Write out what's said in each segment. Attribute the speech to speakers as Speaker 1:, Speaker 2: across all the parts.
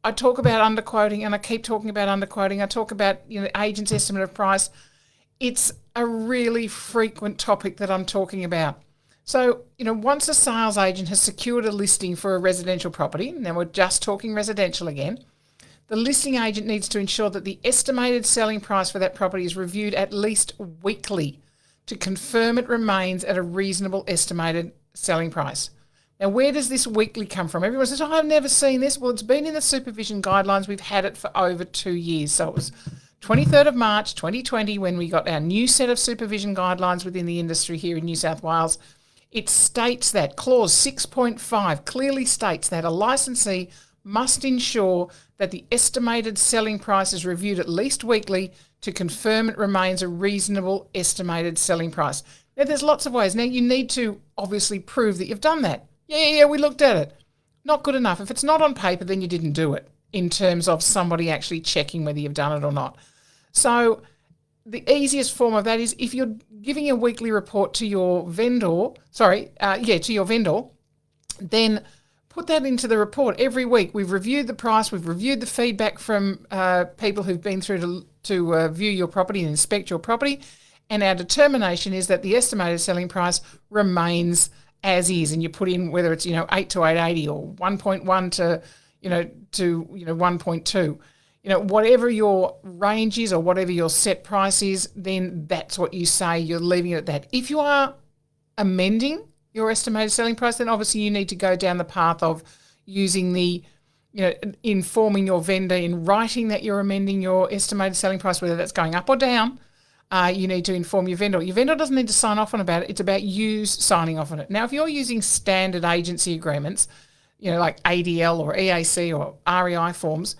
Speaker 1: I talk about underquoting, and I keep talking about underquoting. I talk about agent's estimate of price. It's a really frequent topic that I'm talking about. So, once a sales agent has secured a listing for a residential property, now we're just talking residential again, the listing agent needs to ensure that the estimated selling price for that property is reviewed at least weekly to confirm it remains at a reasonable estimated selling price. Now, where does this weekly come from? Everyone says, I've never seen this. Well, it's been in the Supervision Guidelines. We've had it for over 2 years. So it was 23rd of March 2020 when we got our new set of Supervision Guidelines within the industry here in New South Wales. It states that, clause 6.5 clearly states that a licensee must ensure that the estimated selling price is reviewed at least weekly to confirm it remains a reasonable estimated selling price. Now, there's lots of ways. Now, you need to obviously prove that you've done that. Yeah, we looked at it. Not good enough. If it's not on paper, then you didn't do it in terms of somebody actually checking whether you've done it or not. So the easiest form of that is if you're giving a weekly report to your vendor, then put that into the report every week. We've reviewed the price, we've reviewed the feedback from people who've been through to view your property and inspect your property, and our determination is that the estimated selling price remains as is, and you put in whether it's 8 to 880 or 1.1 to 1.2. Whatever your range is or whatever your set price is, then that's what you say. You're leaving it at that. If you are amending your estimated selling price, then obviously you need to go down the path of using informing your vendor in writing that you're amending your estimated selling price, whether that's going up or down. You need to inform your vendor. Your vendor doesn't need to sign off on about it. It's about you signing off on it. Now, if you're using standard agency agreements, like ADL or EAC or REI forms,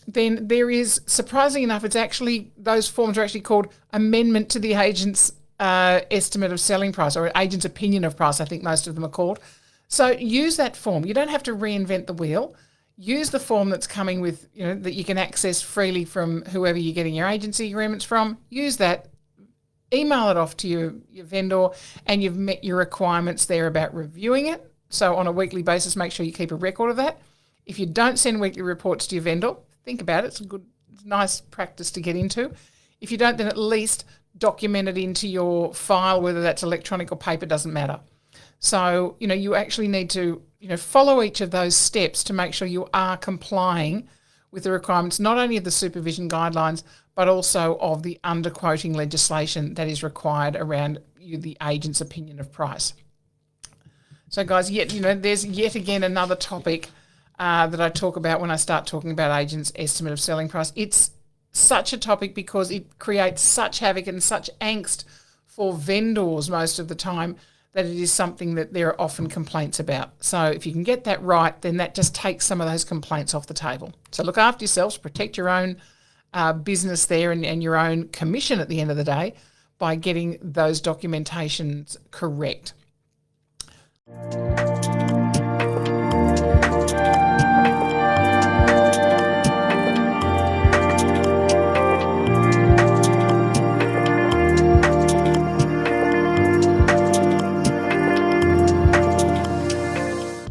Speaker 1: then there is, surprisingly enough, those forms are actually called amendment to the agent's estimate of selling price, or agent's opinion of price, I think most of them are called. So use that form. You don't have to reinvent the wheel. Use the form that's coming with, that you can access freely from whoever you're getting your agency agreements from. Use that. Email it off to your vendor, and you've met your requirements there about reviewing it. So on a weekly basis, make sure you keep a record of that. If you don't send weekly reports to your vendor, think about it. It's nice practice to get into. If you don't, then at least document it into your file, whether that's electronic or paper, doesn't matter. So, you actually need to, follow each of those steps to make sure you are complying with the requirements, not only of the Supervision Guidelines, but also of the underquoting legislation that is required around the agent's opinion of price. So, guys, there's yet again another topic that I talk about when I start talking about agents' estimate of selling price. It's such a topic because it creates such havoc and such angst for vendors most of the time that it is something that there are often complaints about. So if you can get that right, then that just takes some of those complaints off the table. So look after yourselves, protect your own business there and your own commission at the end of the day by getting those documentations correct.